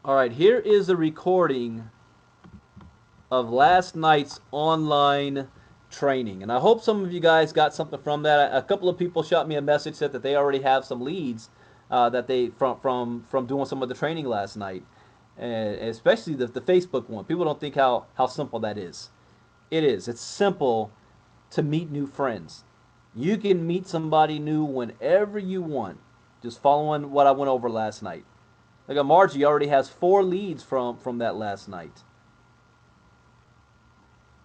All right, here is a recording of last night's online training, and I hope some of you guys got something from that. A couple of people shot me a message, said that they already have some leads that they from doing some of the training last night, and especially the Facebook one. People don't think how simple that is. It is. It's simple to meet new friends. You can meet somebody new whenever you want, just following what I went over last night. Like Margie already has 4 leads from that last night.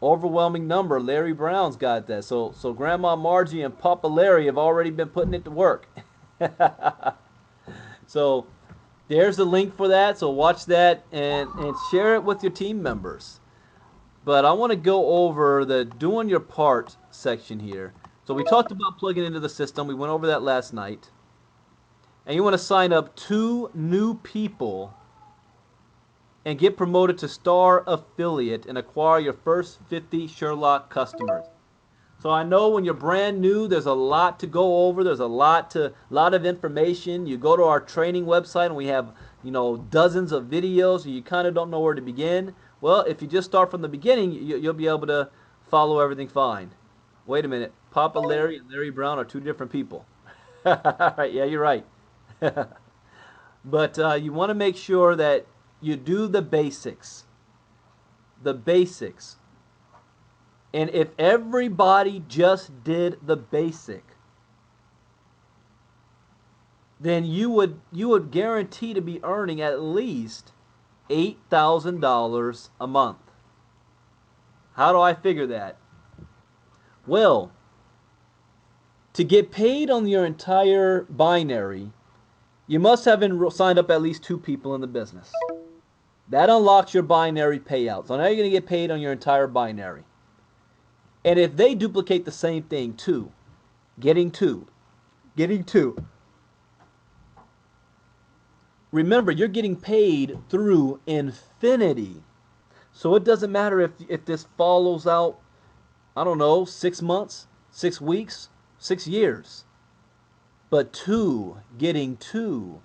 Overwhelming number. Larry Brown's got that. So Grandma Margie and Papa Larry have already been putting it to work. So there's the link for that. So watch that and share it with your team members. But I want to go over the doing your part section here. So we talked about plugging into the system. We went over that last night. And you want to sign up 2 new people and get promoted to star affiliate and acquire your first 50 Sherlock customers. So I know when you're brand new, there's a lot to go over. There's a lot of information. You go to our training website and we have, dozens of videos and you kind of don't know where to begin. Well, if you just start from the beginning, you'll be able to follow everything fine. Wait a minute. Papa Larry and Larry Brown are 2 different people. Yeah, you're right. But you want to make sure that you do the basics. The basics. And if everybody just did the basic, then you would guarantee to be earning at least $8,000 a month. How do I figure that? Well, to get paid on your entire binary, you must have signed up at least 2 people in the business. That unlocks your binary payout. So now you're going to get paid on your entire binary. And if they duplicate the same thing, getting two. Remember, you're getting paid through infinity. So it doesn't matter if this follows out, I don't know, 6 months, 6 weeks, 6 years. But getting two.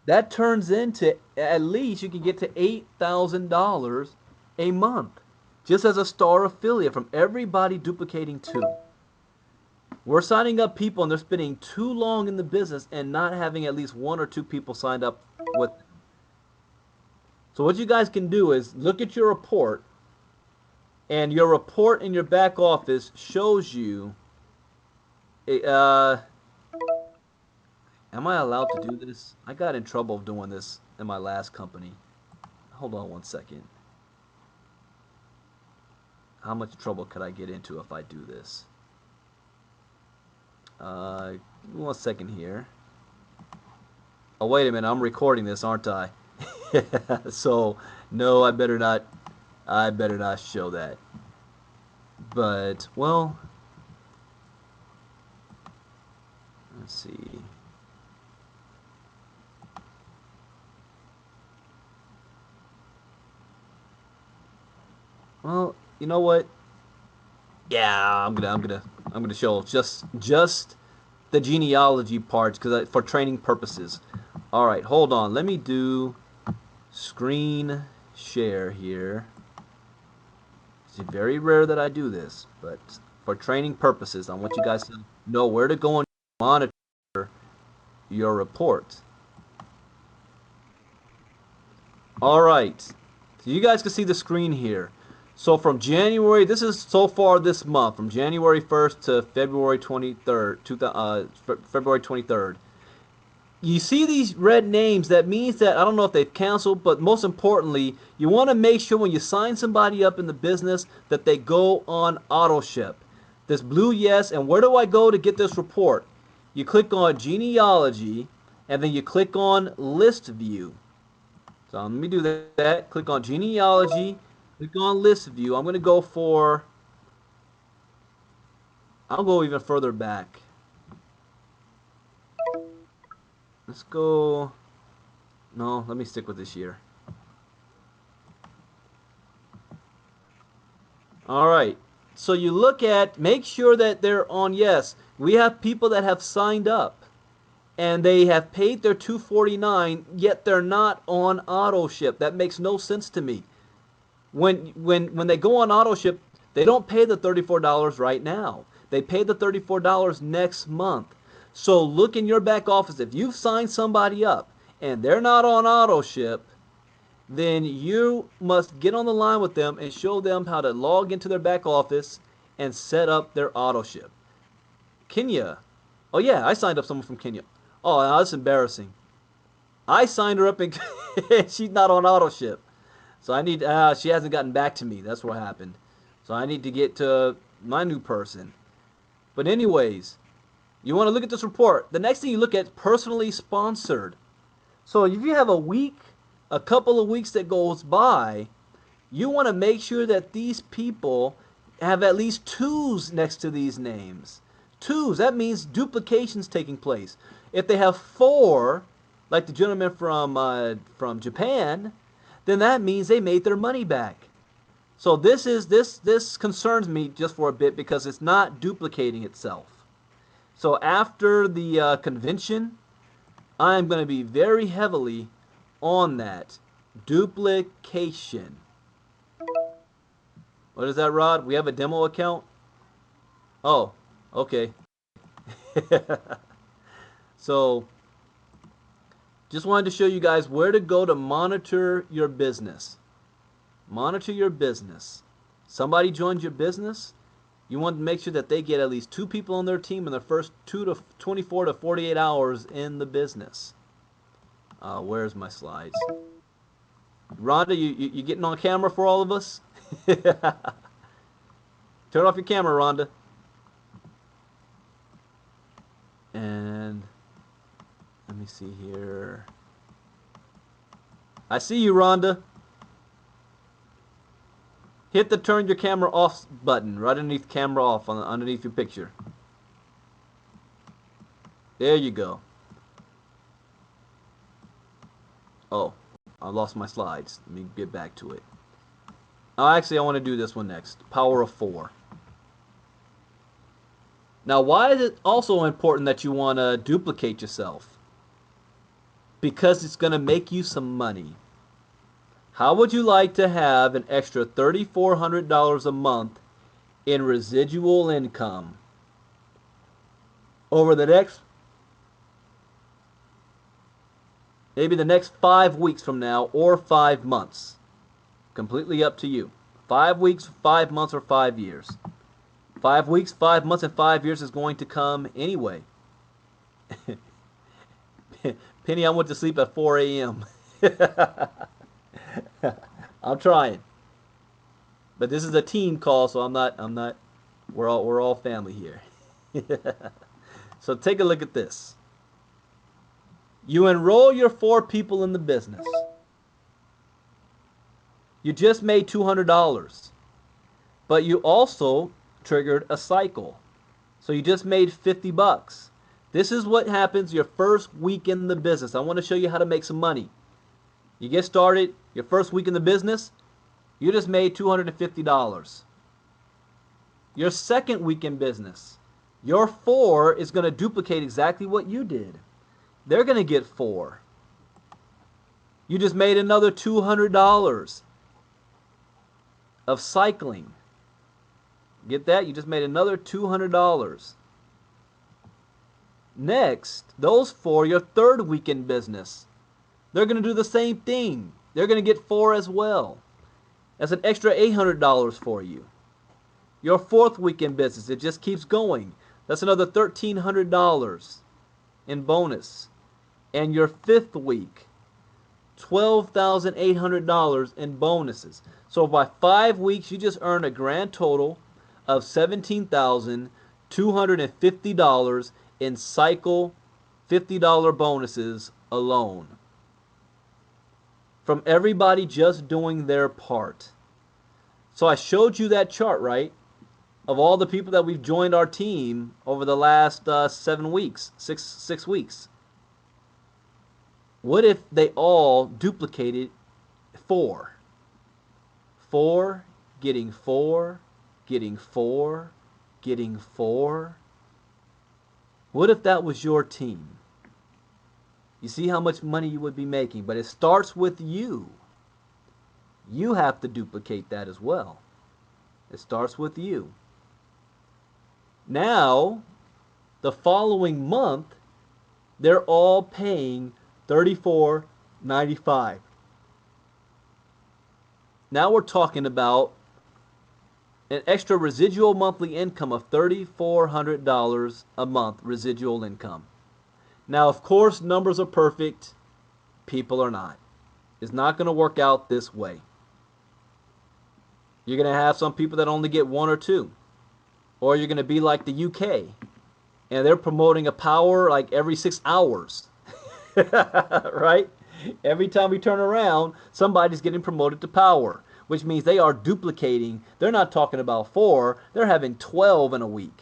That turns into at least you can get to $8,000 a month just as a star affiliate from everybody duplicating 2. We're signing up people and they're spending too long in the business and not having at least 1 or 2 people signed up with them. So what you guys can do is look at your report, and your report in your back office shows you am I allowed to do this? I got in trouble doing this in my last company. Hold on one second. How much trouble could I get into if I do this? 1 second here. Oh, wait a minute. I'm recording this, aren't I? So, no, I better not show that. But, well, let's see. Well, you know what? Yeah, I'm gonna show just the genealogy parts because for training purposes. All right, hold on. Let me do screen share here. It's very rare that I do this, but for training purposes, I want you guys to know where to go and monitor your report. All right, so you guys can see the screen here. So from January, this is so far this month, from January 1st to February 23rd, February 23rd. You see these red names, that means that, I don't know if they've canceled, but most importantly, you want to make sure when you sign somebody up in the business that they go on auto ship. This blue yes, and where do I go to get this report? You click on genealogy, and then you click on list view. So let me do that. Click on genealogy. Click on list view. I'm going to go for, I'll go even further back. Let's go, no, let me stick with this year. All right. So you look at, make sure that they're on yes. We have people that have signed up. and they have paid their $249, yet they're not on auto ship. That makes no sense to me. When they go on auto ship, they don't pay the $34 right now. They pay the $34 next month. So look in your back office. If you've signed somebody up and they're not on auto ship, then you must get on the line with them and show them how to log into their back office and set up their auto ship. Kenya. Oh yeah, I signed up someone from Kenya. Oh, that's embarrassing. I signed her up and she's not on auto ship. So I need. She hasn't gotten back to me. That's what happened. So I need to get to my new person. But anyways, you want to look at this report. The next thing you look at, personally sponsored. So if you have a week, a couple of weeks that goes by, you want to make sure that these people have at least twos next to these names. Twos, that means duplications taking place. If they have four, like the gentleman from Japan, then that means they made their money back. So this concerns me just for a bit because it's not duplicating itself. So after the convention, I'm going to be very heavily on that duplication. What is that, Rod? We have a demo account? Oh, okay. So just wanted to show you guys where to go to monitor your business. Monitor your business. Somebody joins your business, you want to make sure that they get at least 2 people on their team in the first 24 to 48 hours in the business. Where's my slides? Rhonda, you getting on camera for all of us? Turn off your camera, Rhonda. And let me see here. I see you, Rhonda. Hit the turn your camera off button right underneath camera off underneath your picture. There you go. Oh, I lost my slides. Let me get back to it. Oh, actually, I want to do this one next. Power of 4. Now, why is it also important that you want to duplicate yourself? Because it's going to make you some money. How would you like to have an extra $3,400 a month in residual income over the next, maybe the next 5 weeks from now or 5 months? Completely up to you. 5 weeks, 5 months, or 5 years. 5 weeks, 5 months, and 5 years is going to come anyway. Penny, I went to sleep at 4 a.m. I'm trying. But this is a team call, so I'm not we're all family here. So take a look at this. You enroll your 4 people in the business. You just made $200. But you also triggered a cycle. So you just made 50 bucks. This is what happens your first week in the business. I want to show you how to make some money. You get started, your first week in the business, you just made $250. Your second week in business, your 4 is going to duplicate exactly what you did. They're going to get 4. You just made another $200 of cycling. Get that? You just made another $200. Next, those 4, your third week in business, they're going to do the same thing. They're going to get 4 as well. That's an extra $800 for you. Your fourth week in business, it just keeps going. That's another $1,300 in bonus. And your fifth week, $12,800 in bonuses. So by 5 weeks, you just earned a grand total of $17,250 in cycle $50 bonuses alone. From everybody just doing their part. So I showed you that chart, right? Of all the people that we've joined our team over the last 7 weeks, six weeks. What if they all duplicated 4? 4, getting 4, getting 4, getting 4. What if that was your team? You see how much money you would be making, but it starts with you. You have to duplicate that as well. It starts with you. Now, the following month, they're all paying $34.95. Now we're talking about an extra residual monthly income of $3,400 a month residual income. Now, of course, numbers are perfect. People are not. It's not going to work out this way. You're going to have some people that only get one or two. Or you're going to be like the UK, and they're promoting a power like every 6 hours. Right? Every time we turn around, somebody's getting promoted to power, which means they are duplicating. They're not talking about 4, they're having 12 in a week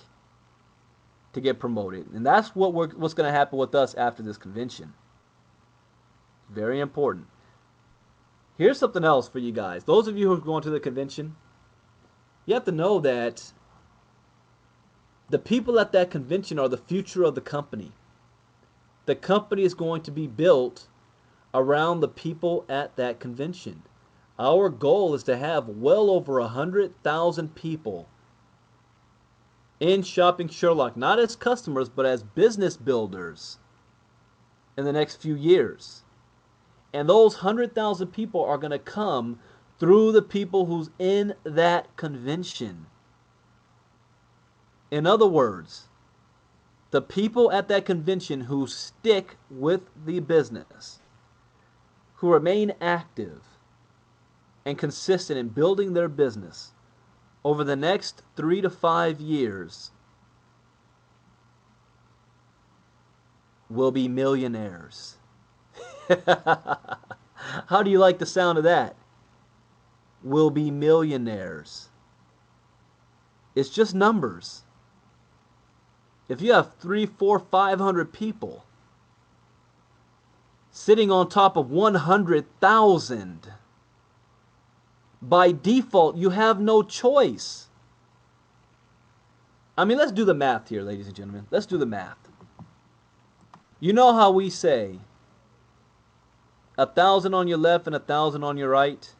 to get promoted. And that's what's going to happen with us after this convention. Very important. Here's something else for you guys. Those of you who are going to the convention, you have to know that the people at that convention are the future of the company. The company is going to be built around the people at that convention. Our goal is to have well over 100,000 people in Shopping Sherlock, not as customers, but as business builders in the next few years. And those 100,000 people are going to come through the people who's in that convention. In other words, the people at that convention who stick with the business, who remain active and consistent in building their business over the next 3 to 5 years will be millionaires. How do you like the sound of that? Will be millionaires. It's just numbers. If you have 3, 4, 500 people sitting on top of 100,000, by default, you have no choice. I mean, let's do the math here, ladies and gentlemen. Let's do the math. You know how we say 1,000 on your left and 1,000 on your right?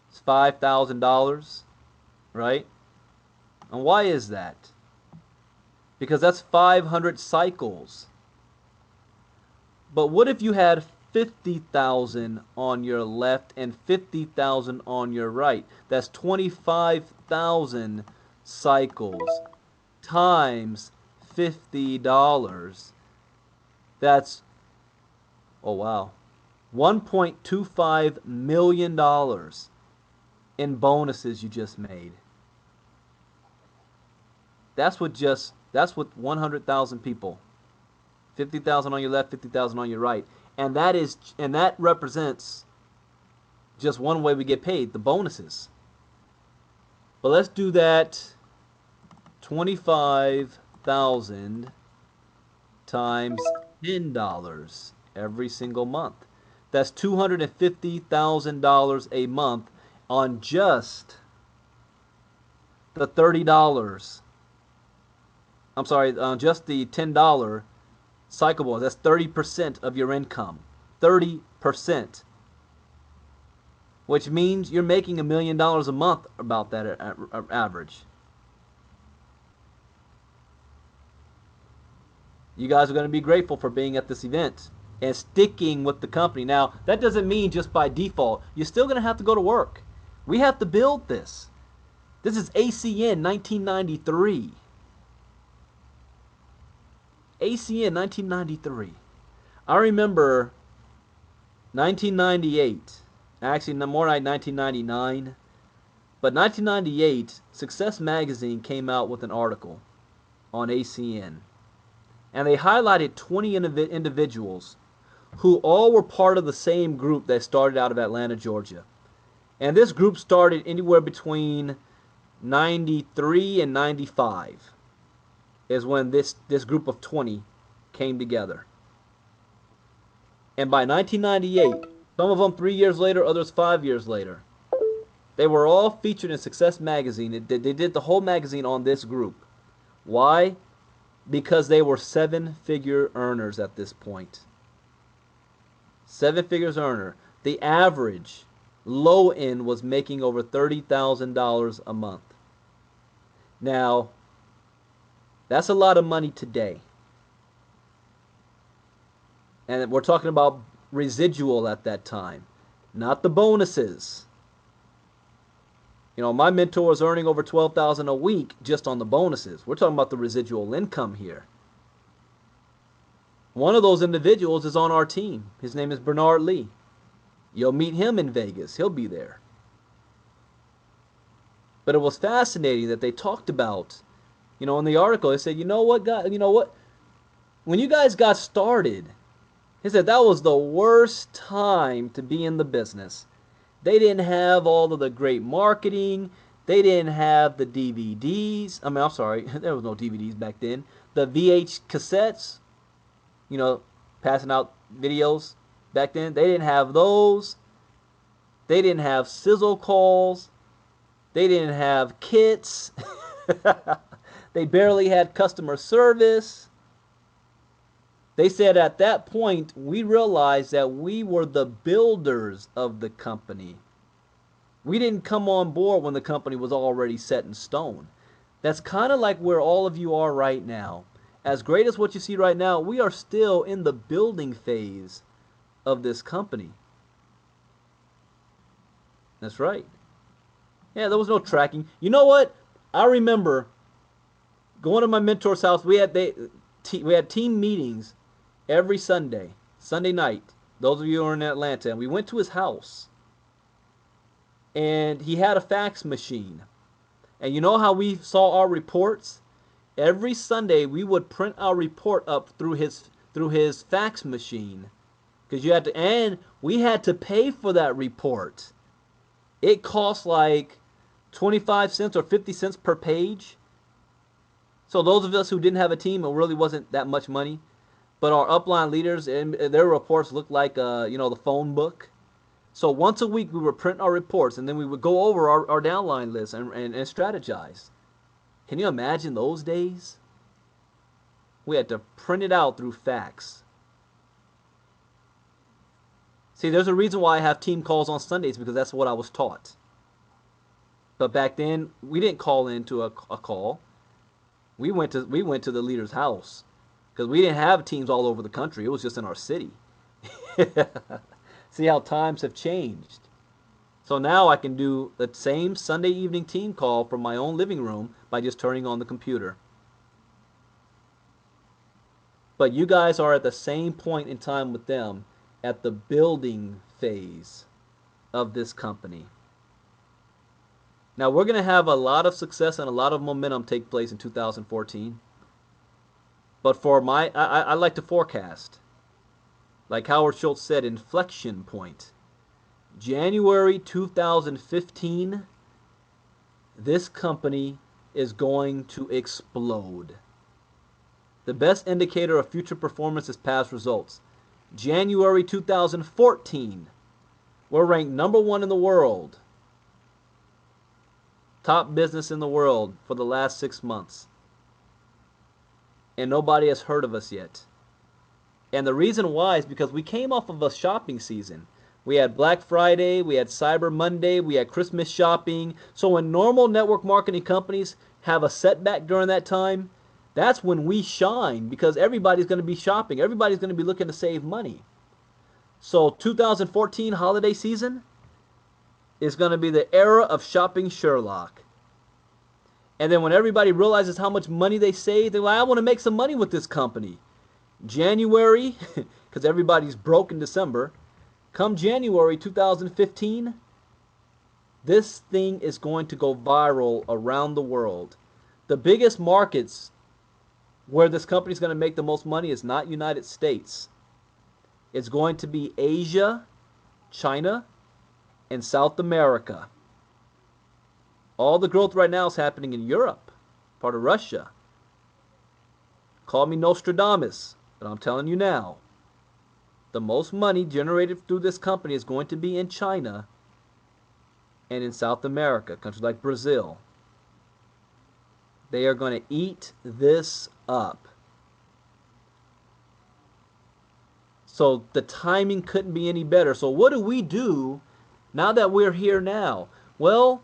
It's $5,000, right? And why is that? Because that's 500 cycles. But what if you had 50,000 on your left and 50,000 on your right? That's 25,000 cycles times $50. That's, oh wow, $1.25 million in bonuses you just made. That's what 100,000 people. 50,000 on your left, 50,000 on your right. And that represents just one way we get paid, the bonuses. But let's do that 25,000 times $10 every single month. That's $250,000 a month on just the $30. I'm sorry, just the $10 cycle bonus. That's 30% of your income. 30%. Which means you're making $1 million a month, about that average. You guys are going to be grateful for being at this event and sticking with the company. Now, that doesn't mean just by default. You're still going to have to go to work. We have to build this. This is ACN 1993. ACN 1993. I remember 1998. Actually, more like 1999. But 1998, Success Magazine came out with an article on ACN. And they highlighted 20 individuals who all were part of the same group that started out of Atlanta, Georgia. And this group started anywhere between 93 and 95 is when this group of 20 came together. And by 1998, some of them 3 years later, others 5 years later, they were all featured in Success Magazine. They did the whole magazine on this group. Why? because they were seven-figure earners at this point. Seven figures earner. The average low end was making over $30,000 a month. Now, that's a lot of money today. And we're talking about residual at that time, not the bonuses. You know, my mentor was earning over $12,000 a week just on the bonuses. We're talking about the residual income here. One of those individuals is on our team. His name is Bernard Lee. You'll meet him in Vegas. He'll be there. But it was fascinating that they talked about, you know, in the article, they said, you know what, guys, you know what? When you guys got started, he said that was the worst time to be in the business. They didn't have all of the great marketing. They didn't have the DVDs. I mean, I'm sorry, there was no DVDs back then. The VH cassettes, you know, passing out videos back then. They didn't have those. They didn't have sizzle calls. They didn't have kits. They barely had customer service. They said at that point, we realized that we were the builders of the company. We didn't come on board when the company was already set in stone. That's kind of like where all of you are right now. As great as what you see right now, we are still in the building phase of this company. That's right. Yeah, there was no tracking. You know what? I remember going to my mentor's house. We had team meetings every Sunday night. Those of you who are in Atlanta, and we went to his house, and he had a fax machine. And you know how we saw our reports? Every Sunday we would print our report up through his fax machine, because you had to, and we had to pay for that report. It cost like 25 cents or 50 cents per page. So those of us who didn't have a team, it really wasn't that much money. But our upline leaders, and their reports looked like, you know, the phone book. So once a week we would print our reports, and then we would go over our downline list and strategize. Can you imagine those days? We had to print it out through fax. See, there's a reason why I have team calls on Sundays, because that's what I was taught. But back then, we didn't call into a call. We went to the leader's house, because we didn't have teams all over the country. It was just in our city. See how times have changed. So now I can do the same Sunday evening team call from my own living room by just turning on the computer. But you guys are at the same point in time with them, at the building phase of this company. Now we're going to have a lot of success and a lot of momentum take place in 2014. But for I like to forecast. Like Howard Schultz said, inflection point. January 2015, this company is going to explode. The best indicator of future performance is past results. January 2014, we're ranked #1 in the world. Top business in the world for the last 6 months. And nobody has heard of us yet. And the reason why is because we came off of a shopping season. We had Black Friday, we had Cyber Monday, we had Christmas shopping. So when normal network marketing companies have a setback during that time, that's when we shine, because everybody's going to be shopping. Everybody's going to be looking to save money. So 2014 holiday season is going to be the era of shopping Sherlock. And then when everybody realizes how much money they save, they're like, I want to make some money with this company. January, because everybody's broke in December, come January 2015, this thing is going to go viral around the world. The biggest markets where this company is going to make the most money is not United States. It's going to be Asia, China, and South America. All the growth right now is happening in Europe, part of Russia. Call me Nostradamus, but I'm telling you now, the most money generated through this company is going to be in China and in South America, countries like Brazil. They are going to eat this up. So the timing couldn't be any better. So what do we do now that we're here now? Well,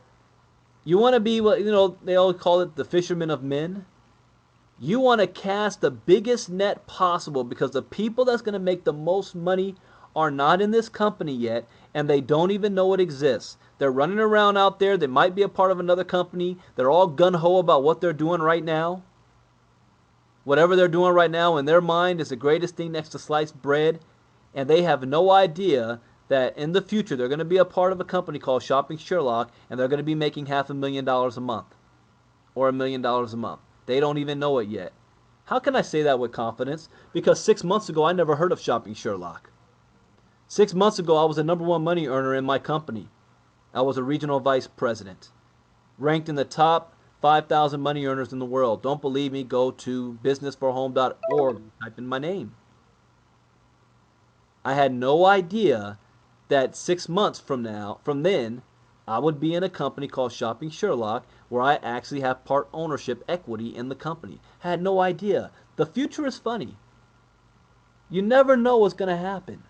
you want to be what they all call it, the fisherman of men. You want to cast the biggest net possible because the people that's going to make the most money are not in this company yet, and they don't even know it exists. They're running around out there. They might be a part of another company. They're all gun-ho about what they're doing right now. Whatever they're doing right now in their mind is the greatest thing next to sliced bread, and they have no idea that in the future they're going to be a part of a company called Shopping Sherlock, and they're going to be making $500,000 a month or $1,000,000 a month. They don't even know it yet. How can I say that with confidence? Because 6 months ago I never heard of Shopping Sherlock. 6 months ago I was the #1 money earner in my company. I was a regional vice president, ranked in the top 5,000 money earners in the world. Don't believe me? Go to businessforhome.org, type in my name. I had no idea that 6 months from then, I would be in a company called Shopping Sherlock where I actually have part ownership equity in the company. I had no idea. The future is funny. You never know what's going to happen.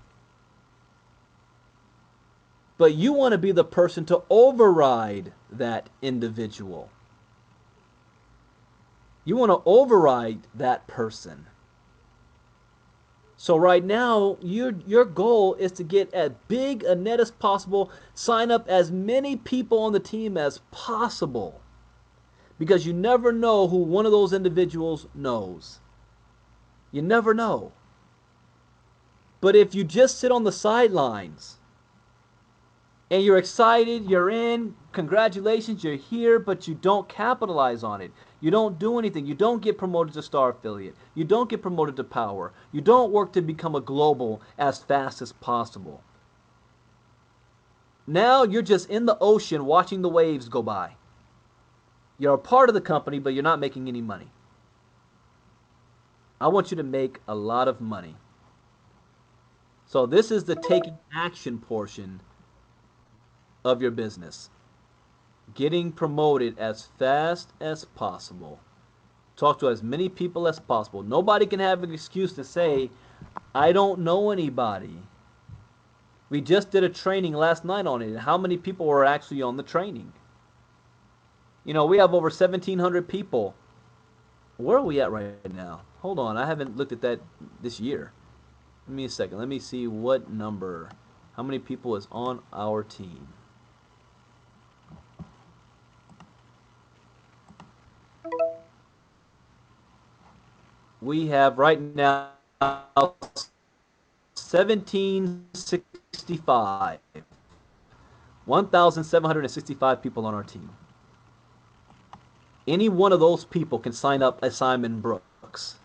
But you want to be the person to override that individual. You want to override that person. So right now, your goal is to get as big a net as possible, sign up as many people on the team as possible. Because you never know who one of those individuals knows. You never know. But if you just sit on the sidelines and you're excited, you're in, congratulations, you're here, but you don't capitalize on it. You don't do anything. You don't get promoted to star affiliate. You don't get promoted to power. You don't work to become a global as fast as possible. Now you're just in the ocean watching the waves go by. You're a part of the company, but you're not making any money. I want you to make a lot of money. So this is the taking action portion of your business. Getting promoted as fast as possible. Talk to as many people as possible. Nobody can have an excuse to say, I don't know anybody. We just did a training last night on it. How many people were actually on the training? We have over 1,700 people. Where are we at right now? Hold on, I haven't looked at that this year. Give me a second. Let me see what number, how many people is on our team. We have right now 1,765. 1,765 people on our team. Any one of those people can sign up as Simon Brooks,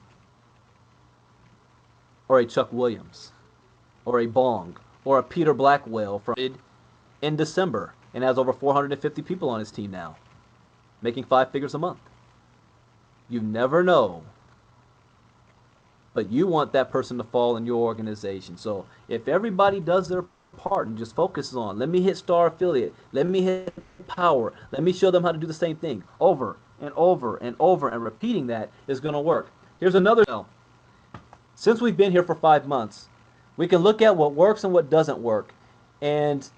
or a Chuck Williams, or a Bong, or a Peter Blackwell from in December, and has over 450 people on his team now, making 5 figures a month. You never know, but you want that person to fall in your organization. So if everybody does their part and just focuses on, let me hit star affiliate, let me hit power, let me show them how to do the same thing over and over and over, and repeating that is going to work. Here's another. Since we've been here for 5 months, we can look at what works and what doesn't work. And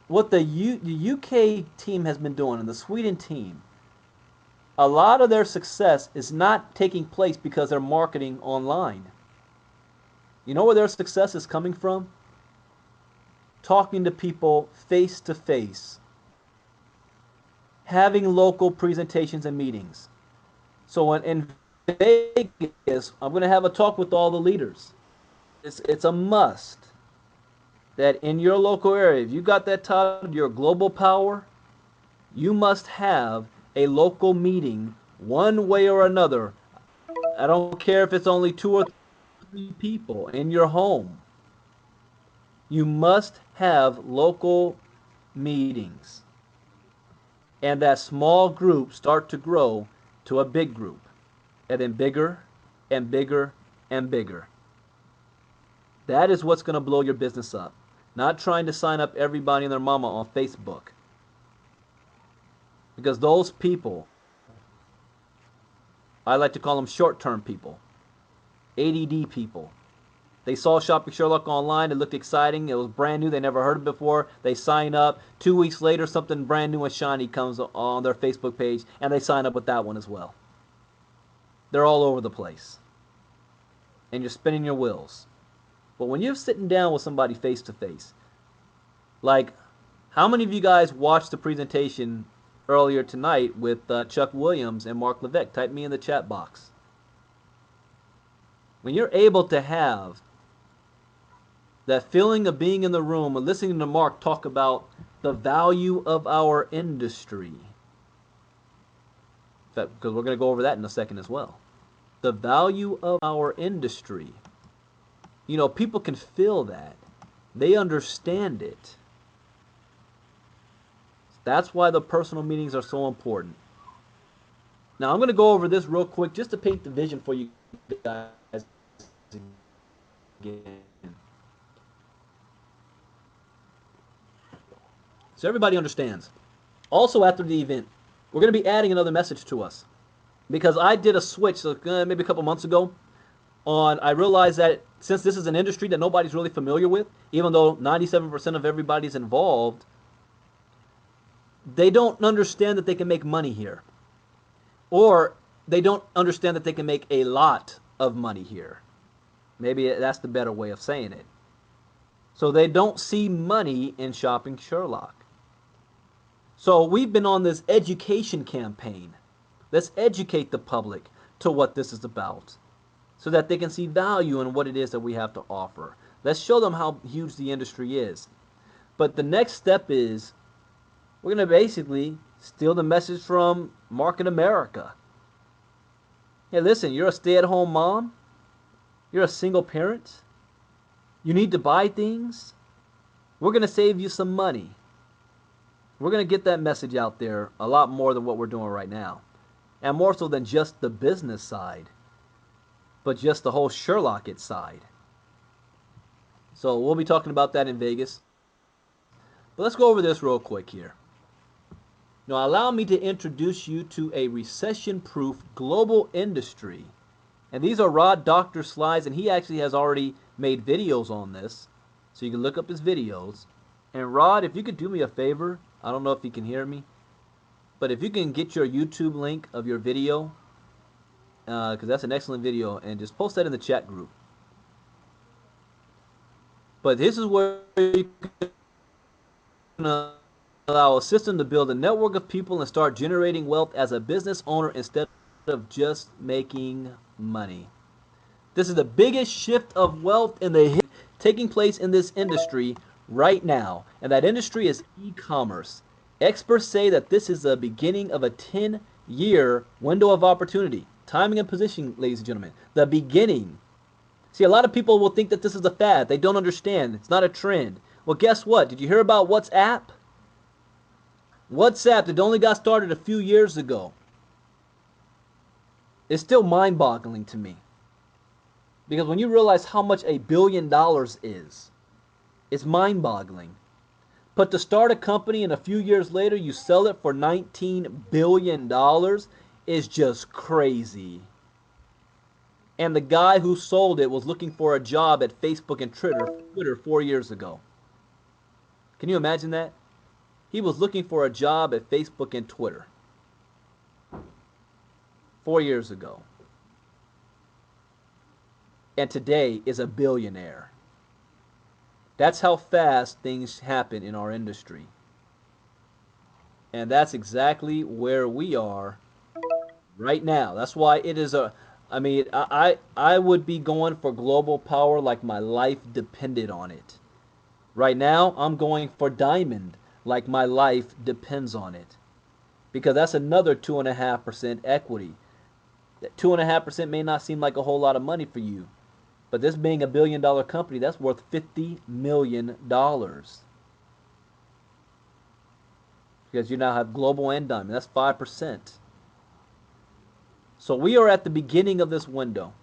what the UK team has been doing and the Sweden team, a lot of their success is not taking place because they're marketing online. You know where their success is coming from? Talking to people face to face, having local presentations and meetings. So in Vegas, I'm going to have a talk with all the leaders. It's a must that in your local area, if you got that title, your global power, you must have a local meeting one way or another. I don't care if it's only 2 or 3 people in your home. You must have local meetings. And that small group start to grow to a big group. And then bigger and bigger and bigger. That is what's going to blow your business up. Not trying to sign up everybody and their mama on Facebook. Because those people, I like to call them short-term people, ADD people. They saw Shopping Sherlock online. It looked exciting. It was brand new. They never heard it before. They sign up. 2 weeks later, something brand new and shiny comes on their Facebook page, and they sign up with that one as well. They're all over the place. And you're spinning your wheels. But when you're sitting down with somebody face to face, like, how many of you guys watched the presentation earlier tonight with Chuck Williams and Mark Levesque? Type me in the chat box. When you're able to have that feeling of being in the room and listening to Mark talk about the value of our industry, because we're going to go over that in a second as well. The value of our industry. You know, people can feel that. They understand it. That's why the personal meetings are so important. Now, I'm going to go over this real quick just to paint the vision for you guys again. So everybody understands. Also, after the event, we're going to be adding another message to us. Because I did a switch maybe a couple months ago on, I realized that since this is an industry that nobody's really familiar with, even though 97% of everybody's involved, they don't understand that they can make money here. Or they don't understand that they can make a lot of money here. Maybe that's the better way of saying it. So they don't see money in Shopping Sherlock. So we've been on this education campaign. Let's educate the public to what this is about so that they can see value in what it is that we have to offer. Let's show them how huge the industry is. But the next step is we're going to basically steal the message from Market America. Hey, listen, you're a stay-at-home mom. You're a single parent. You need to buy things. We're going to save you some money. We're going to get that message out there a lot more than what we're doing right now. And more so than just the business side, but just the whole Sherlock it side. So we'll be talking about that in Vegas. But let's go over this real quick here. Now, allow me to introduce you to a recession-proof global industry. And these are Rod Doctor's slides, and he actually has already made videos on this. So you can look up his videos. And Rod, if you could do me a favor, I don't know if you can hear me, but if you can get your YouTube link of your video, because that's an excellent video, and just post that in the chat group. But this is where you can allow a system to build a network of people and start generating wealth as a business owner instead of just making money. This is the biggest shift of wealth in the taking place in this industry right now, and that industry is e-commerce. Experts say that this is the beginning of a 10-year window of opportunity. Timing and positioning, ladies and gentlemen. The beginning. See, a lot of people will think that this is a fad. They don't understand. It's not a trend. Well, guess what? Did you hear about WhatsApp? WhatsApp, it only got started a few years ago. It's still mind-boggling to me. Because when you realize how much $1 billion is, it's mind-boggling. But to start a company and a few years later you sell it for $19 billion is just crazy. And the guy who sold it was looking for a job at Facebook and Twitter 4 years ago. Can you imagine that? He was looking for a job at Facebook and Twitter 4 years ago. And today is a billionaire. That's how fast things happen in our industry. And that's exactly where we are right now. That's why it is I would be going for global power like my life depended on it. Right now, I'm going for diamond like my life depends on it. Because that's another 2.5% equity. That 2.5% may not seem like a whole lot of money for you. But this being $1 billion company, that's worth $50 million. Because you now have global and diamond. That's 5%. So we are at the beginning of this window.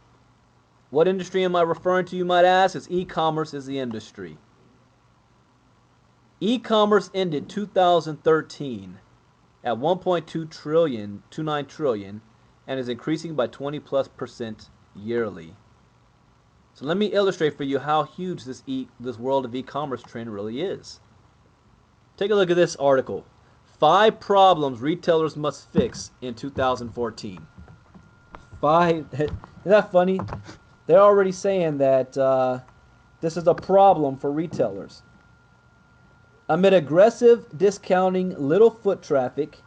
What industry am I referring to, you might ask? It's e-commerce is the industry. E-commerce ended 2013 at 1.2 trillion, 29 trillion, and is increasing by 20+% yearly. So let me illustrate for you how huge this world of e-commerce trend really is. Take a look at this article. 5 problems retailers must fix in 2014. Five. Isn't that funny? They're already saying that this is a problem for retailers. Amid aggressive discounting, little foot traffic,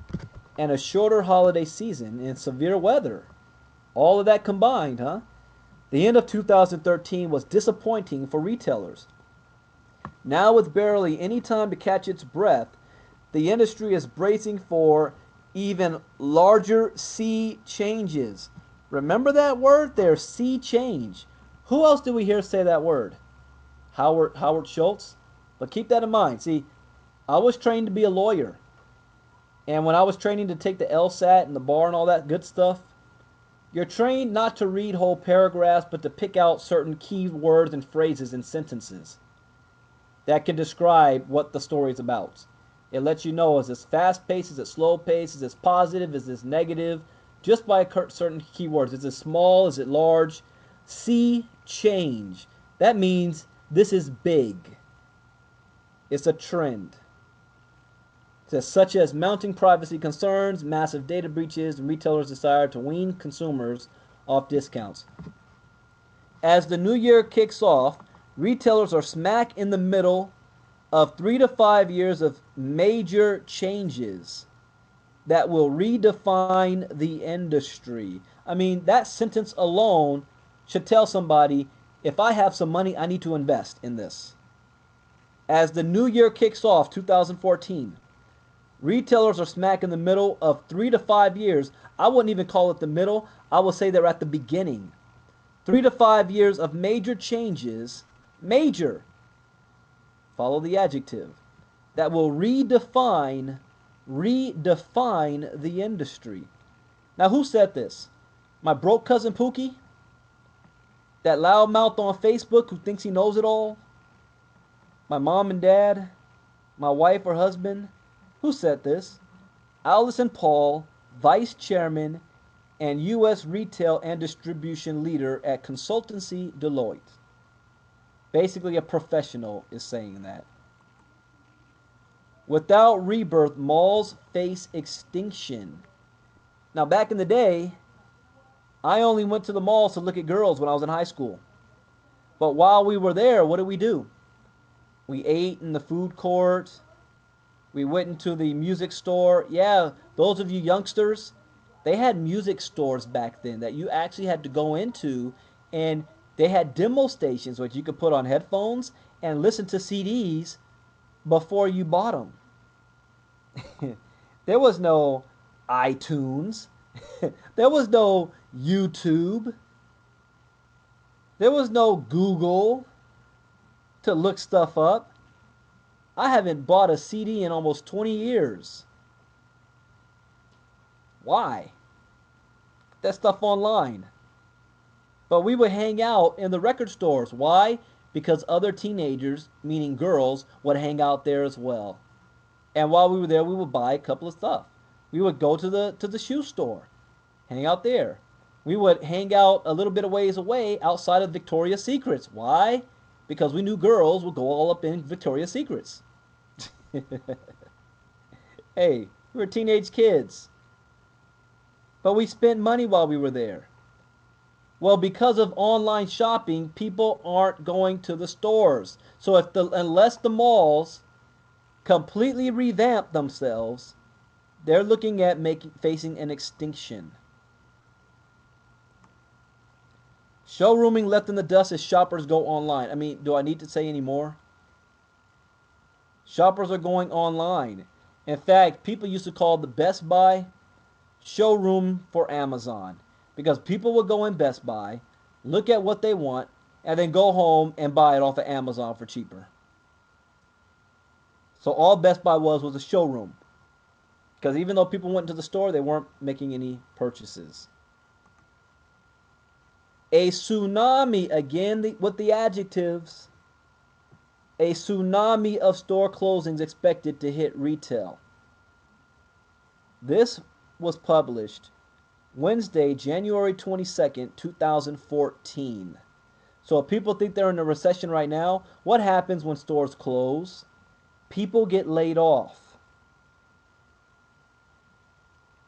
and a shorter holiday season and severe weather, all of that combined, huh? The end of 2013 was disappointing for retailers. Now, with barely any time to catch its breath, the industry is bracing for even larger sea changes. Remember that word there, sea change. Who else did we hear say that word? Howard Schultz. But keep that in mind. See, I was trained to be a lawyer. And when I was training to take the LSAT and the bar and all that good stuff, you're trained not to read whole paragraphs, but to pick out certain key words and phrases and sentences that can describe what the story is about. It lets you know, is this fast paced, is it slow paced, is this positive, is this negative, just by certain keywords. Is it small, is it large? See change. That means this is big. It's a trend. It says, such as mounting privacy concerns, massive data breaches, and retailers' desire to wean consumers off discounts. As the new year kicks off, retailers are smack in the middle of 3 to 5 years of major changes that will redefine the industry. I mean, that sentence alone should tell somebody, if I have some money, I need to invest in this. As the new year kicks off, 2014, retailers are smack in the middle of 3 to 5 years. I wouldn't even call it the middle. I would say they're at the beginning. 3 to 5 years of major changes, major, follow the adjective, that will redefine the industry. Now, who said this? My broke cousin Pookie? That loudmouth on Facebook who thinks he knows it all? My mom and dad? My wife or husband? Who said this? Allison Paul, vice chairman and U.S. retail and distribution leader at consultancy Deloitte. Basically, a professional is saying that. Without rebirth, malls face extinction. Now, back in the day, I only went to the malls to look at girls when I was in high school. But while we were there, what did we do? We ate in the food court. We went into the music store. Yeah, those of you youngsters, they had music stores back then that you actually had to go into, and they had demo stations which you could put on headphones and listen to CDs before you bought them. There was no iTunes. There was no YouTube. There was no Google to look stuff up. I haven't bought a CD in almost 20 years. Why? That stuff online. But we would hang out in the record stores. Why? Because other teenagers, meaning girls, would hang out there as well. And while we were there, we would buy a couple of stuff. We would go to the shoe store, hang out there. We would hang out a little bit of ways away outside of Victoria's Secrets. Why? Because we knew girls would go all up in Victoria's Secrets. Hey, we were teenage kids. But we spent money while we were there. Well, because of online shopping, people aren't going to the stores. So unless the malls completely revamp themselves, they're looking at facing an extinction. Showrooming left in the dust as shoppers go online. I mean, do I need to say any more? Shoppers are going online. In fact, people used to call the Best Buy showroom for Amazon, because people would go in Best Buy, look at what they want, and then go home and buy it off of Amazon for cheaper. So all Best Buy was a showroom, because even though people went to the store, they weren't making any purchases. A tsunami, again with the adjectives, a tsunami of store closings expected to hit retail. This was published Wednesday, January 22nd, 2014. So if people think they're in a recession right now, what happens when stores close? People get laid off.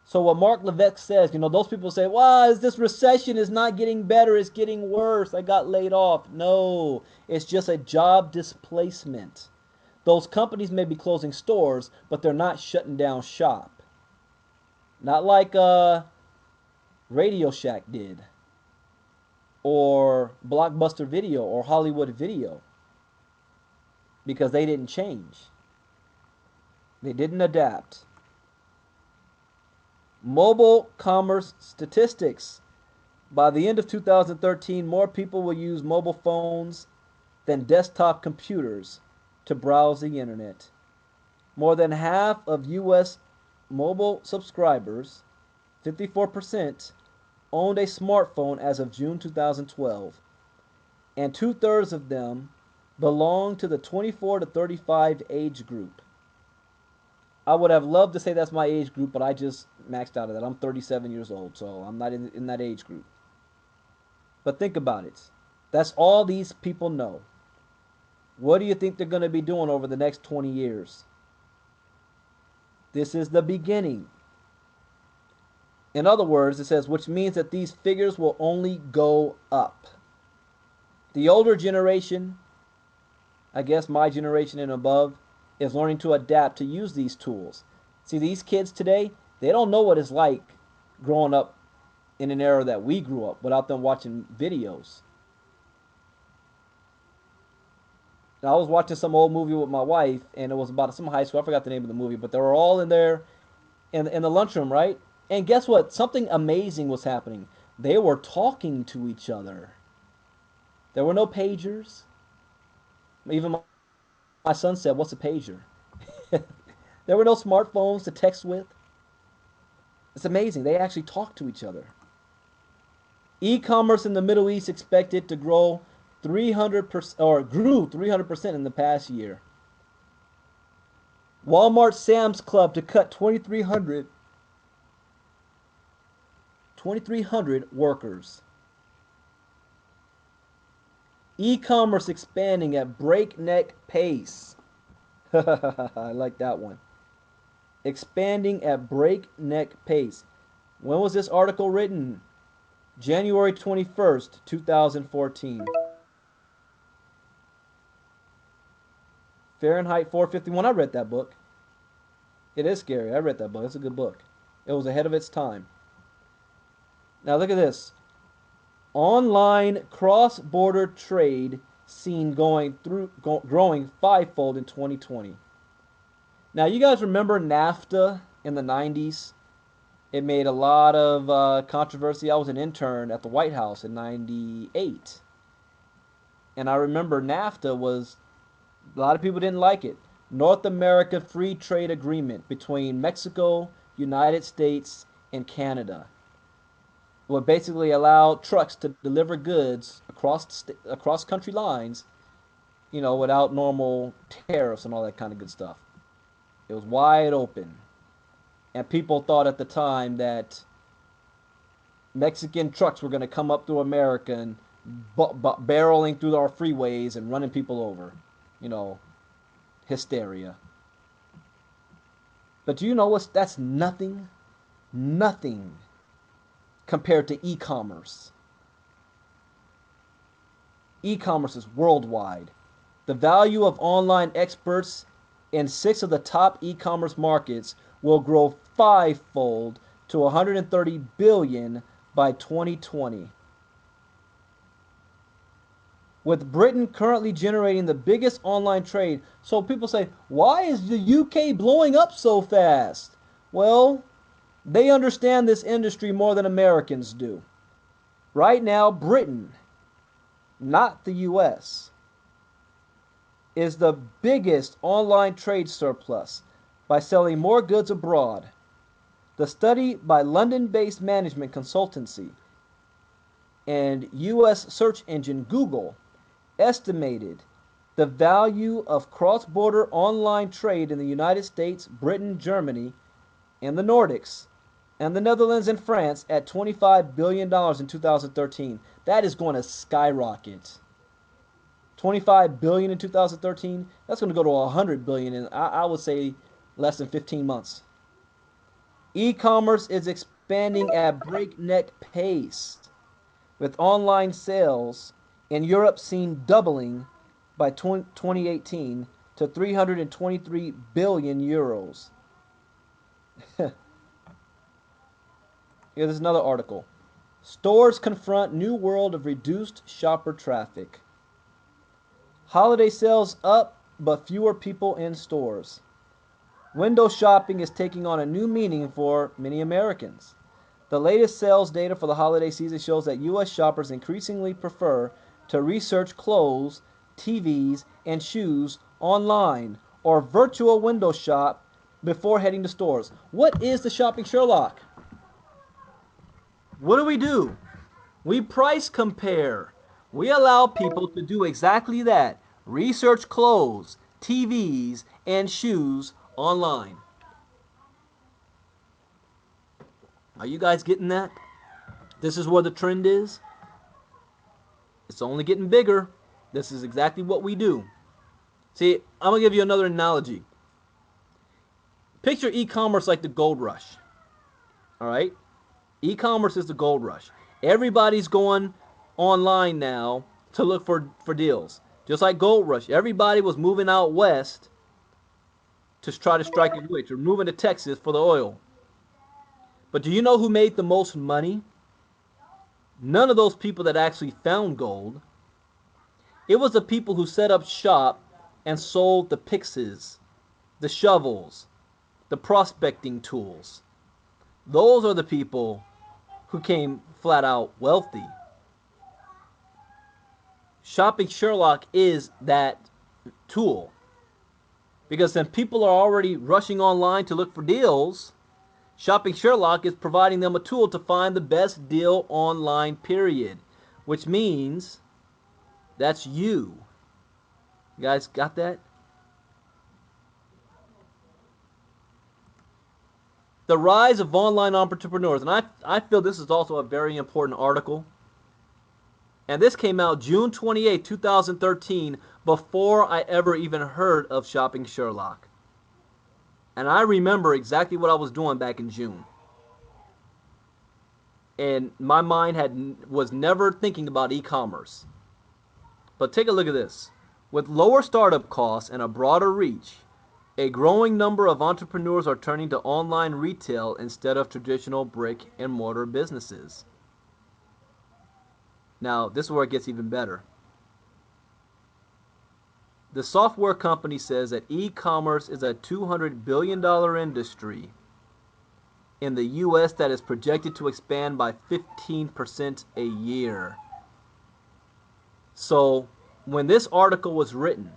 So what Mark Levesque says, those people say, "Wow, is this recession is not getting better, it's getting worse. I got laid off." No, it's just a job displacement. Those companies may be closing stores, but they're not shutting down shop. Not like Radio Shack did, or Blockbuster Video, or Hollywood Video, because they didn't change. They didn't adapt. Mobile commerce statistics. By the end of 2013, more people will use mobile phones than desktop computers to browse the internet. More than half of U.S. mobile subscribers, 54%, owned a smartphone as of June 2012, and two-thirds of them belong to the 24 to 35 age group. I would have loved to say that's my age group, but I just maxed out of that. I'm 37 years old, so I'm not in that age group. But think about it. That's all these people know. What do you think they're going to be doing over the next 20 years? This is the beginning. In other words, it says, which means that these figures will only go up. The older generation, I guess my generation and above, is learning to adapt to use these tools. See, these kids today, they don't know what it's like growing up in an era that we grew up without them watching videos. Now, I was watching some old movie with my wife, and it was about some high school. I forgot the name of the movie, but they were all in there in the lunchroom, right? And guess what? Something amazing was happening. They were talking to each other. There were no pagers. Even my son said, "What's a pager?" There were no smartphones to text with. It's amazing. They actually talk to each other. E-commerce in the Middle East expected to grow 300% or grew 300% in the past year. Walmart Sam's Club to cut 2,300 workers. E-commerce expanding at breakneck pace. I like that one. Expanding at breakneck pace. When was this article written? January 21st, 2014. Fahrenheit 451. I read that book. It is scary. I read that book. It's a good book. It was ahead of its time. Now look at this. Online cross-border trade seen growing fivefold in 2020. Now you guys remember NAFTA in the 90s? It made a lot of controversy. I was an intern at the White House in 98. And I remember NAFTA was, a lot of people didn't like it. North America Free Trade Agreement between Mexico, United States, and Canada would basically allow trucks to deliver goods across country lines, without normal tariffs and all that kind of good stuff. It was wide open. And people thought at the time that Mexican trucks were going to come up through America and barreling through our freeways and running people over. Hysteria. But do you know that's nothing? Nothing compared to e-commerce. E-commerce is worldwide. The value of online experts in 6 of the top e-commerce markets will grow fivefold to 130 billion by 2020. With Britain currently generating the biggest online trade. So people say, why is the UK blowing up so fast? Well, they understand this industry more than Americans do. Right now, Britain, not the US, is the biggest online trade surplus by selling more goods abroad. The study by London-based management consultancy and US search engine Google estimated the value of cross-border online trade in the United States, Britain, Germany, and the Nordics, and the Netherlands and France at $25 billion in 2013. That is going to skyrocket. 25 billion in 2013. That's going to go to 100 billion in, I would say, less than 15 months. E-commerce is expanding at breakneck pace, with online sales in Europe seen doubling by 2018 to 323 billion euros. Here's another article. Stores confront new world of reduced shopper traffic. Holiday sales up, but fewer people in stores. Window shopping is taking on a new meaning for many Americans. The latest sales data for the holiday season shows that U.S. shoppers increasingly prefer to research clothes, TVs, and shoes online or virtual window shop before heading to stores. What is the shopping Sherlock? What do? We price compare. We allow people to do exactly that. Research clothes, TVs, and shoes online. Are you guys getting that? This is where the trend is. It's only getting bigger. This is exactly what we do. See, I'm going to give you another analogy. Picture e-commerce like the gold rush. All right? E-commerce is the gold rush. Everybody's going online now to look for deals. Just like gold rush. Everybody was moving out west to try to strike it rich, or moving to Texas for the oil. But do you know who made the most money? None of those people that actually found gold. It was the people who set up shop and sold the pixes, the shovels, the prospecting tools. Those are the people who came flat out wealthy. Shopping Sherlock is that tool. Because then people are already rushing online to look for deals. Shopping Sherlock is providing them a tool to find the best deal online, period. Which means that's you. You guys got that? The rise of online entrepreneurs. And I feel this is also a very important article. And this came out June 28, 2013, before I ever even heard of Shopping Sherlock. And I remember exactly what I was doing back in June. And my mind was never thinking about e-commerce. But take a look at this. With lower startup costs and a broader reach, a growing number of entrepreneurs are turning to online retail instead of traditional brick and mortar businesses. Now, this is where it gets even better. The software company says that e-commerce is a $200 billion industry in the U.S. that is projected to expand by 15% a year. So, when this article was written,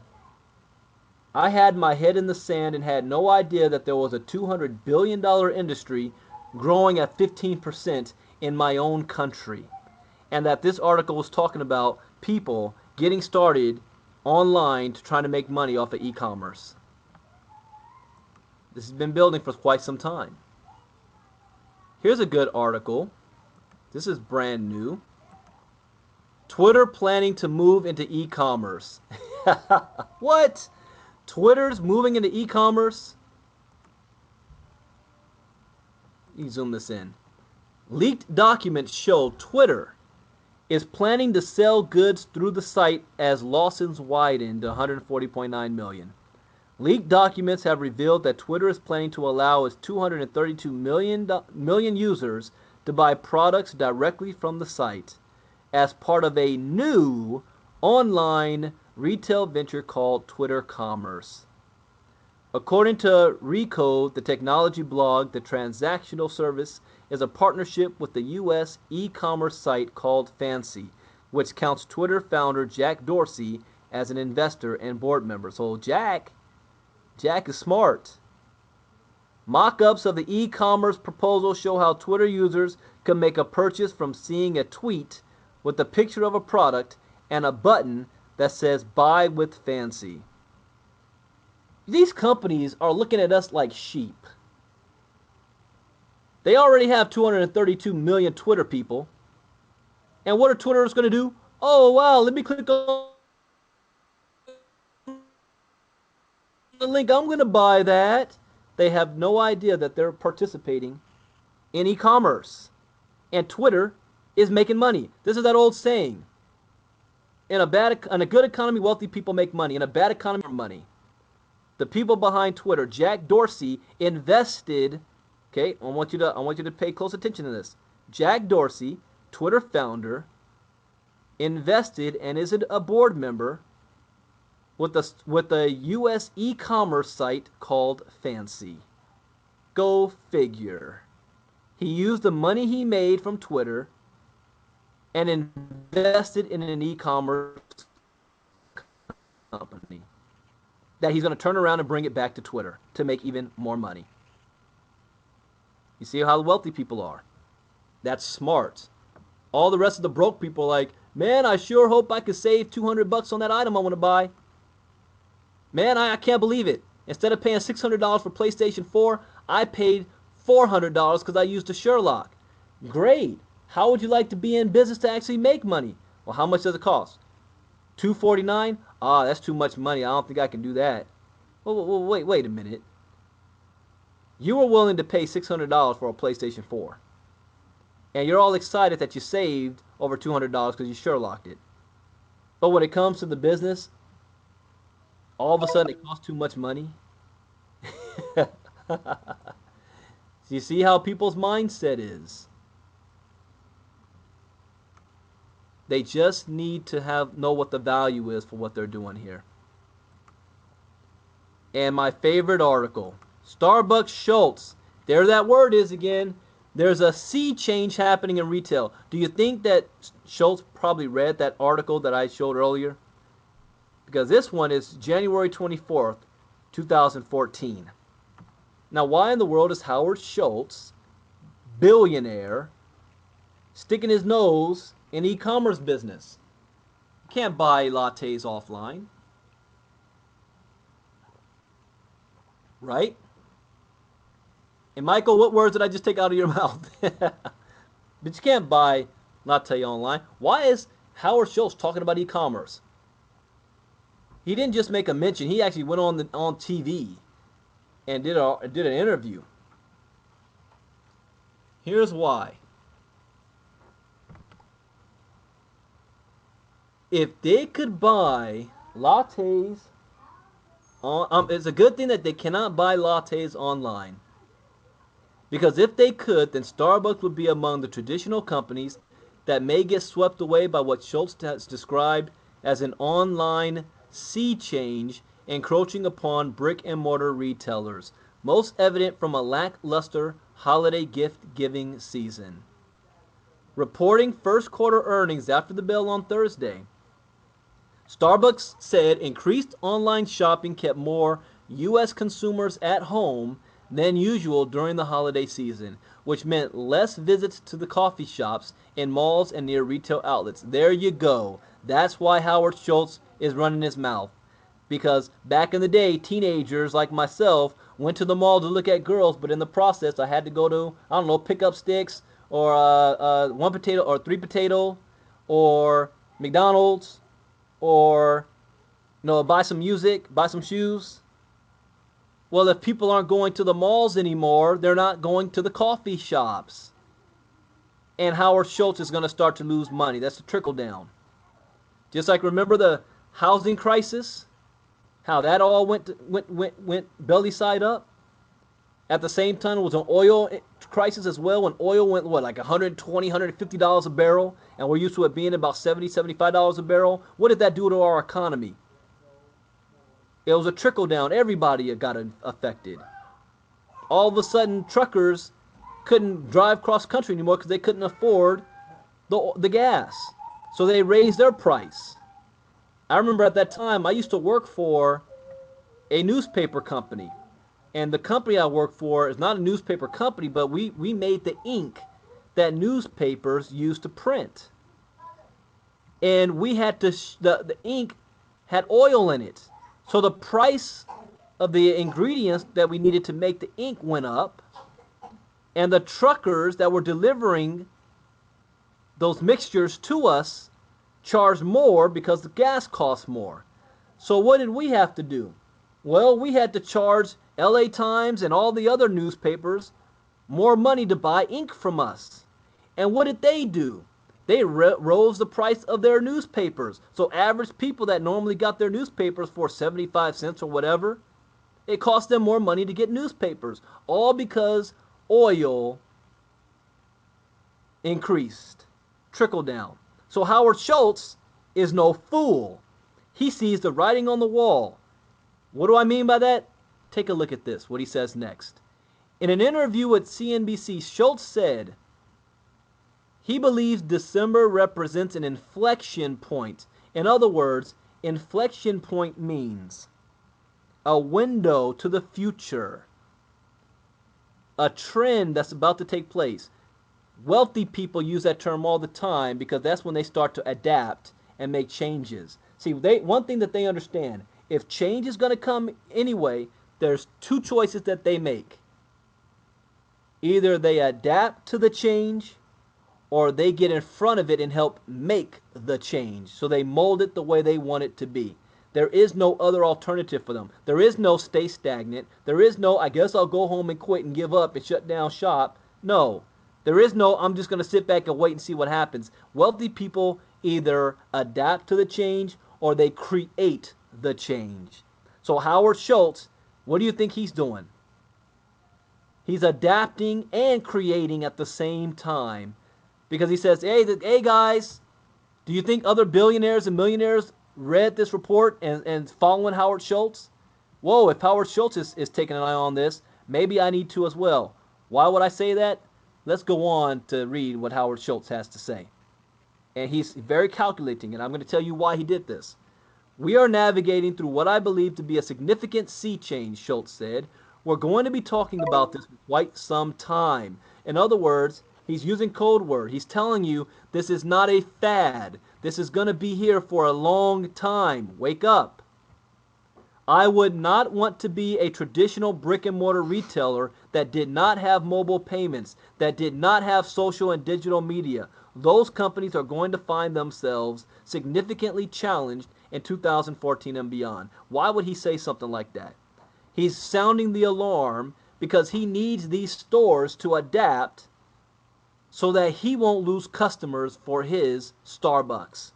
I had my head in the sand and had no idea that there was a $200 billion industry growing at 15% in my own country. And that this article was talking about people getting started online to try to make money off of e-commerce. This has been building for quite some time. Here's a good article. This is brand new. Twitter planning to move into e-commerce. What? Twitter's moving into e-commerce? You can zoom this in. Leaked documents show Twitter is planning to sell goods through the site as losses widen to 140.9 million. Leaked documents have revealed that Twitter is planning to allow its 232 million users to buy products directly from the site as part of a new online retail venture called Twitter Commerce. According to Recode, the technology blog, the transactional service is a partnership with the U.S. e-commerce site called Fancy, which counts Twitter founder Jack Dorsey as an investor and board member. So Jack is smart. Mock-ups of the e-commerce proposal show how Twitter users can make a purchase from seeing a tweet with a picture of a product and a button that says buy with Fancy. These companies are looking at us like sheep. They already have 232 million Twitter people. And what are Twitterers going to do? Oh, wow, let me click on the link, I'm going to buy that. They have no idea that they're participating in e-commerce. And Twitter is making money. This is that old saying. In a good economy, wealthy people make money. In a bad economy, money. The people behind Twitter, Jack Dorsey, invested. Okay, I want you to pay close attention to this. Jack Dorsey, Twitter founder, invested and is a board member with a U.S. e-commerce site called Fancy. Go figure. He used the money he made from Twitter and invested in an e-commerce company that he's going to turn around and bring it back to Twitter to make even more money. You see how wealthy people are. That's smart. All the rest of the broke people are like, man, I sure hope I could save $200 on that item I want to buy. Man, I can't believe it. Instead of paying $600 for PlayStation 4, I paid $400 because I used a Sherlock. Great. How would you like to be in business to actually make money? Well, how much does it cost? $249? Ah, that's too much money. I don't think I can do that. Well, wait a minute. You were willing to pay $600 for a PlayStation 4. And you're all excited that you saved over $200 because you Sherlocked it. But when it comes to the business, all of a sudden it costs too much money. So you see how people's mindset is. They just need to know what the value is for what they're doing here. And my favorite article, Starbucks Schultz. There that word is again. There's a sea change happening in retail. Do you think that Schultz probably read that article that I showed earlier? Because this one is January 24th, 2014. Now, why in the world is Howard Schultz, billionaire, sticking his nose in e-commerce business? You can't buy lattes offline. Right? And Michael, what words did I just take out of your mouth? But you can't buy latte online. Why is Howard Schultz talking about e-commerce? He didn't just make a mention. He actually went on TV and did an interview. Here's why. If they could buy lattes it's a good thing that they cannot buy lattes online. Because if they could, then Starbucks would be among the traditional companies that may get swept away by what Schultz has described as an online sea change encroaching upon brick-and-mortar retailers, most evident from a lackluster holiday gift-giving season. Reporting first quarter earnings after the bell on Thursday, Starbucks said increased online shopping kept more U.S. consumers at home than usual during the holiday season, which meant less visits to the coffee shops in malls and near retail outlets. There you go. That's why Howard Schultz is running his mouth. Because back in the day, teenagers like myself went to the mall to look at girls, but in the process, I had to go to, I don't know, pick up sticks or one potato or three potato or McDonald's or, buy some music, buy some shoes. Well, if people aren't going to the malls anymore, they're not going to the coffee shops. And Howard Schultz is going to start to lose money. That's the trickle down. Just like remember the housing crisis? How that all went belly side up? At the same time, it was an oil crisis as well when oil went, like $120, $150 a barrel, and we're used to it being about $70, $75 a barrel. What did that do to our economy? It was a trickle down. Everybody got affected. All of a sudden, truckers couldn't drive cross country anymore because they couldn't afford the gas. So they raised their price. I remember at that time, I used to work for a newspaper company. And the company I work for is not a newspaper company, but we made the ink that newspapers used to print. And we had to, the ink had oil in it. So the price of the ingredients that we needed to make the ink went up. And the truckers that were delivering those mixtures to us charged more because the gas cost more. So what did we have to do? Well, we had to charge LA Times and all the other newspapers more money to buy ink from us. And what did they do? They rose the price of their newspapers. So average people that normally got their newspapers for 75 cents or whatever, it cost them more money to get newspapers. All because oil increased. Trickle down. So Howard Schultz is no fool. He sees the writing on the wall. What do I mean by that? Take a look at this, what he says next. In an interview with CNBC, Schultz said he believes December represents an inflection point. In other words, inflection point means a window to the future, a trend that's about to take place. Wealthy people use that term all the time because that's when they start to adapt and make changes. See, one thing that they understand, if change is going to come anyway, there's two choices that they make. Either they adapt to the change or they get in front of it and help make the change. So they mold it the way they want it to be. There is no other alternative for them. There is no stay stagnant. There is no, I guess I'll go home and quit and give up and shut down shop. No. There is no, I'm just going to sit back and wait and see what happens. Wealthy people either adapt to the change or they create the change. So Howard Schultz, what do you think he's doing? He's adapting and creating at the same time. Because he says, hey guys, do you think other billionaires and millionaires read this report and following Howard Schultz? Whoa, if Howard Schultz is taking an eye on this, maybe I need to as well. Why would I say that? Let's go on to read what Howard Schultz has to say. And he's very calculating, and I'm going to tell you why he did this. We are navigating through what I believe to be a significant sea change, Schultz said. We're going to be talking about this for quite some time. In other words, he's using code word. He's telling you this is not a fad. This is going to be here for a long time. Wake up. I would not want to be a traditional brick and mortar retailer that did not have mobile payments, that did not have social and digital media. Those companies are going to find themselves significantly challenged in 2014 and beyond. Why would he say something like that? He's sounding the alarm because he needs these stores to adapt so that he won't lose customers for his Starbucks.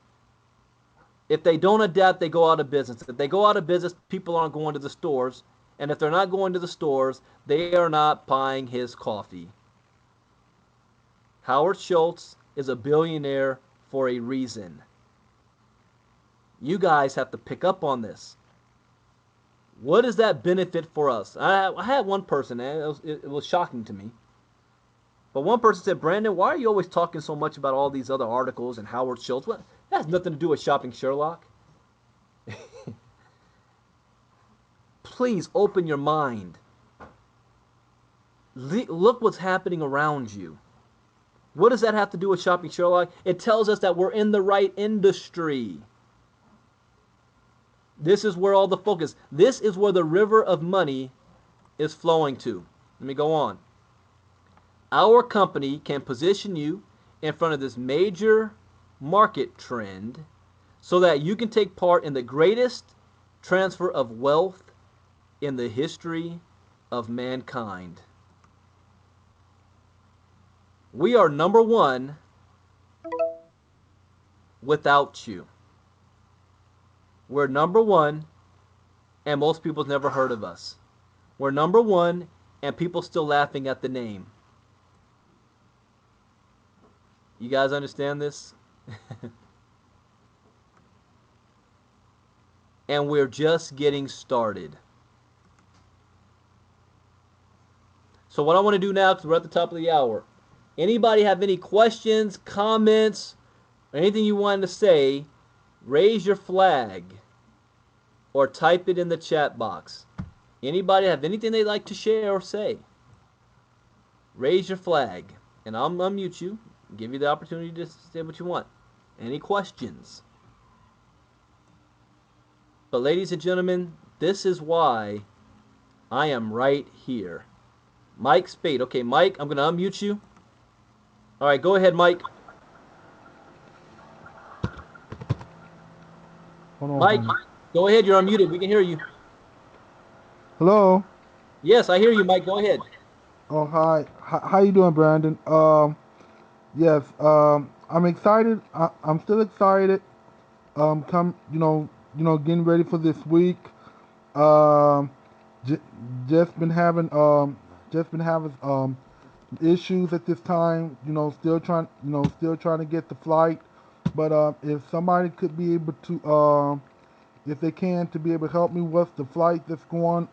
If they don't adapt, they go out of business. If they go out of business, people aren't going to the stores. And if they're not going to the stores, they are not buying his coffee. Howard Schultz is a billionaire for a reason. You guys have to pick up on this. What does that benefit for us? I had one person, and it was shocking to me. But one person said, Brandon, why are you always talking so much about all these other articles and Howard Schultz? What? That has nothing to do with shopping Sherlock. Please open your mind. Look what's happening around you. What does that have to do with shopping Sherlock? It tells us that we're in the right industry. This is where all the focus, this is where the river of money is flowing to. Let me go on. Our company can position you in front of this major market trend so that you can take part in the greatest transfer of wealth in the history of mankind. We are number one without you. We're number one, and most people's never heard of us. We're number one, and people still laughing at the name. You guys understand this? And we're just getting started. So what I want to do now, because we're at the top of the hour, anybody have any questions, comments, or anything you wanted to say, raise your flag or type it in the chat box. Anybody have anything they'd like to share or say? Raise your flag, and I'll unmute you, and give you the opportunity to say what you want. Any questions? But ladies and gentlemen, this is why I am right here. Mike Spade. Okay, Mike, I'm going to unmute you. All right, go ahead, Mike. Hold on, Mike, Brandon. go ahead. You're unmuted. We can hear you. Hello. Yes, I hear you, Mike. Go ahead. Oh, hi. How you doing, Brandon? Yes. I'm excited. I'm still excited. Come, getting ready for this week. Um, j- just been having issues at this time. Still trying to get the flight. But if somebody could be able to, if they can, to be able to help me with the flight that's going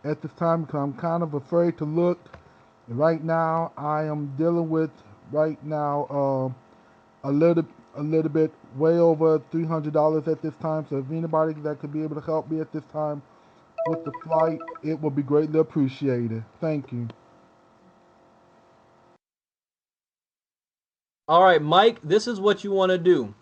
at this time, because I'm kind of afraid to look. Right now, I am dealing with right now a little a little bit way over $300 at this time. So if anybody that could be able to help me at this time with the flight, it would be greatly appreciated. Thank you. All right, Mike, this is what you want to do.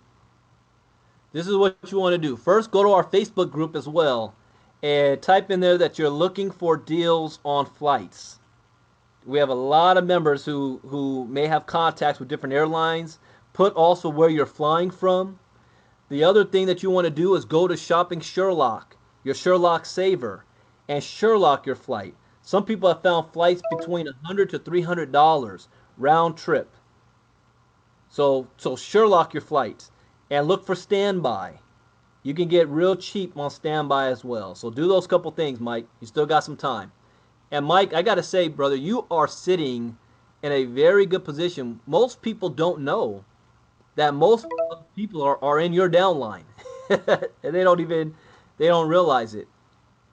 This is what you want to do. First, go to our Facebook group as well and type in there that you're looking for deals on flights. We have a lot of members who may have contacts with different airlines. Put also where you're flying from. The other thing that you want to do is go to Shopping Sherlock, your Sherlock saver, and Sherlock your flight. Some people have found flights between $100 to $300 round trip. So Sherlock your flights and look for standby. You can get real cheap on standby as well. So do those couple things, Mike. You still got some time. And Mike, I got to say, brother, you are sitting in a very good position. Most people don't know that most people are in your downline. And they don't realize it.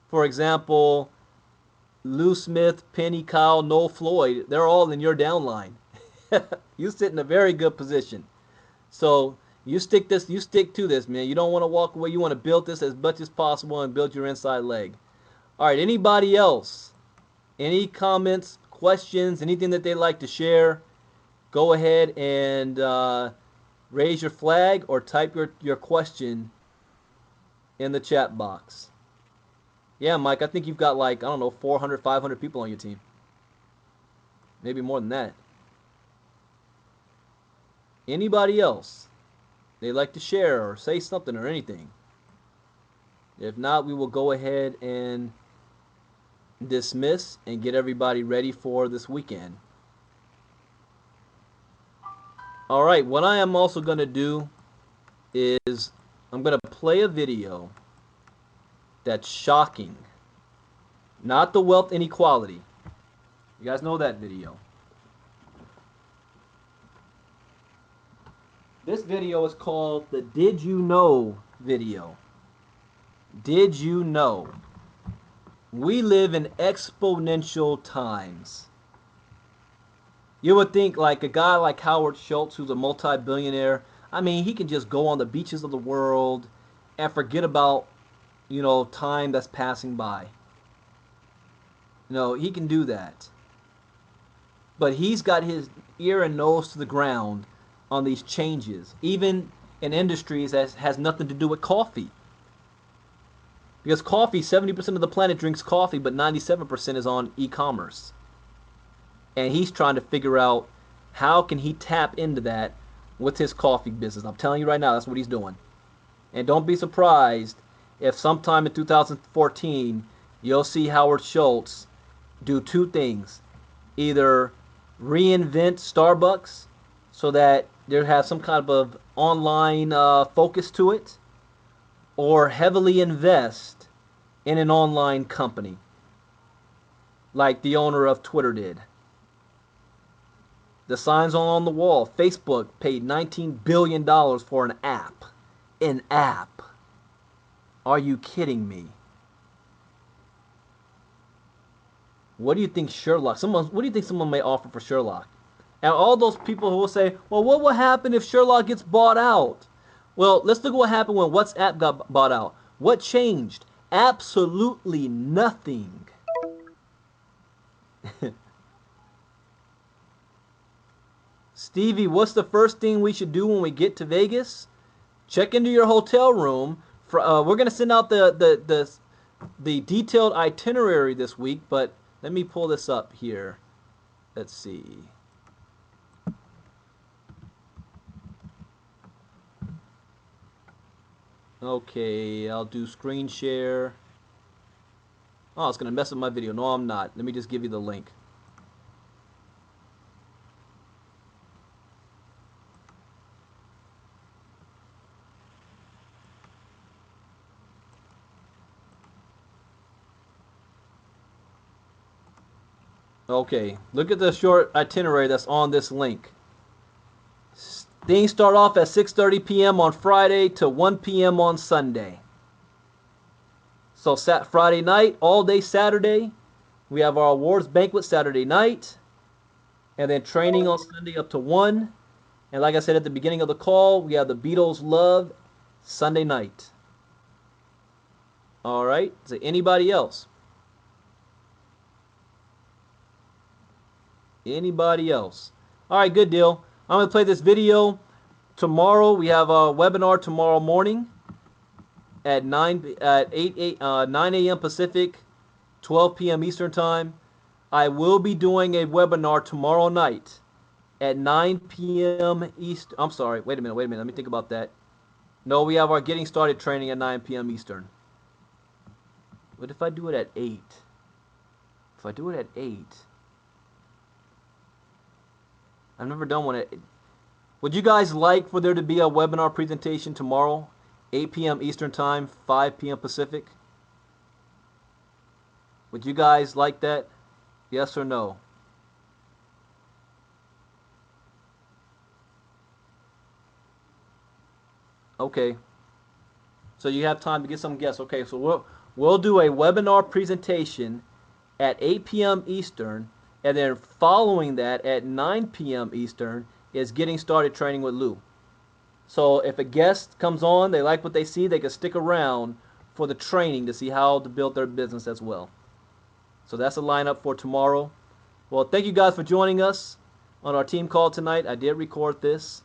For example, Lou Smith, Penny Kyle, Noel Floyd, they're all in your downline. You sit in a very good position. So you stick to this, man. You don't want to walk away. You want to build this as much as possible and build your inside leg. All right, anybody else? Any comments, questions, anything that they'd like to share? Go ahead and raise your flag or type your question in the chat box. Yeah, Mike, I think you've got like, I don't know, 400, 500 people on your team. Maybe more than that. Anybody else? They'd like to share or say something or anything. If not, we will go ahead and dismiss and get everybody ready for this weekend. All right, what I am also going to do is I'm going to play a video that's shocking. Not the wealth inequality. You guys know that video. This video is called the Did You Know video. Did you know? We live in exponential times. You would think like a guy like Howard Schultz, who's a multi-billionaire, I mean, he can just go on the beaches of the world and forget about, time that's passing by. He can do that. But he's got his ear and nose to the ground on these changes, even in industries that has nothing to do with coffee. Because coffee, 70% of the planet drinks coffee, but 97% is on e-commerce. And he's trying to figure out how can he tap into that with his coffee business. I'm telling you right now, that's what he's doing. And don't be surprised if sometime in 2014 you'll see Howard Schultz do two things: either reinvent Starbucks so that there has some kind of online focus to it, or heavily invest in an online company like the owner of Twitter did. The signs on the wall. Facebook paid $19 billion for an app. An app. Are you kidding me? What do you think Sherlock? What do you think someone may offer for Sherlock? And all those people who will say, "Well, what will happen if Sherlock gets bought out?" Well, let's look at what happened when WhatsApp got bought out. What changed? Absolutely nothing. Stevie, what's the first thing we should do when we get to Vegas? Check into your hotel room. We're gonna send out the detailed itinerary this week, but let me pull this up here. Let's see. Okay, I'll do screen share. Oh, it's going to mess up my video. No, I'm not. Let me just give you the link. Okay, look at the short itinerary that's on this link. Things start off at 6:30 p.m. on Friday to 1 p.m. on Sunday. So Friday night, all day Saturday, we have our awards banquet Saturday night, and then training on Sunday up to 1. And like I said at the beginning of the call, we have the Beatles Love Sunday night. All right. So anybody else? Anybody else? All right, good deal. I'm going to play this video. Tomorrow we have a webinar tomorrow morning at 9 a.m. Pacific, 12 p.m. Eastern Time. I will be doing a webinar tomorrow night at 9 p.m. East. I'm sorry. Wait a minute. Let me think about that. No, we have our getting started training at 9 p.m. Eastern. What if I do it at 8? If I do it at 8, I've never done one at. Would you guys like for there to be a webinar presentation tomorrow, 8 p.m. Eastern Time, 5 p.m. Pacific? Would you guys like that? Yes or no? Okay. So you have time to get some guests. Okay, so we'll do a webinar presentation at 8 p.m. Eastern, and then following that at 9 p.m. Eastern is getting started training with Lou. So if a guest comes on, they like what they see, they can stick around for the training to see how to build their business as well. So that's the lineup for tomorrow. Well, thank you guys for joining us on our team call tonight. I did record this.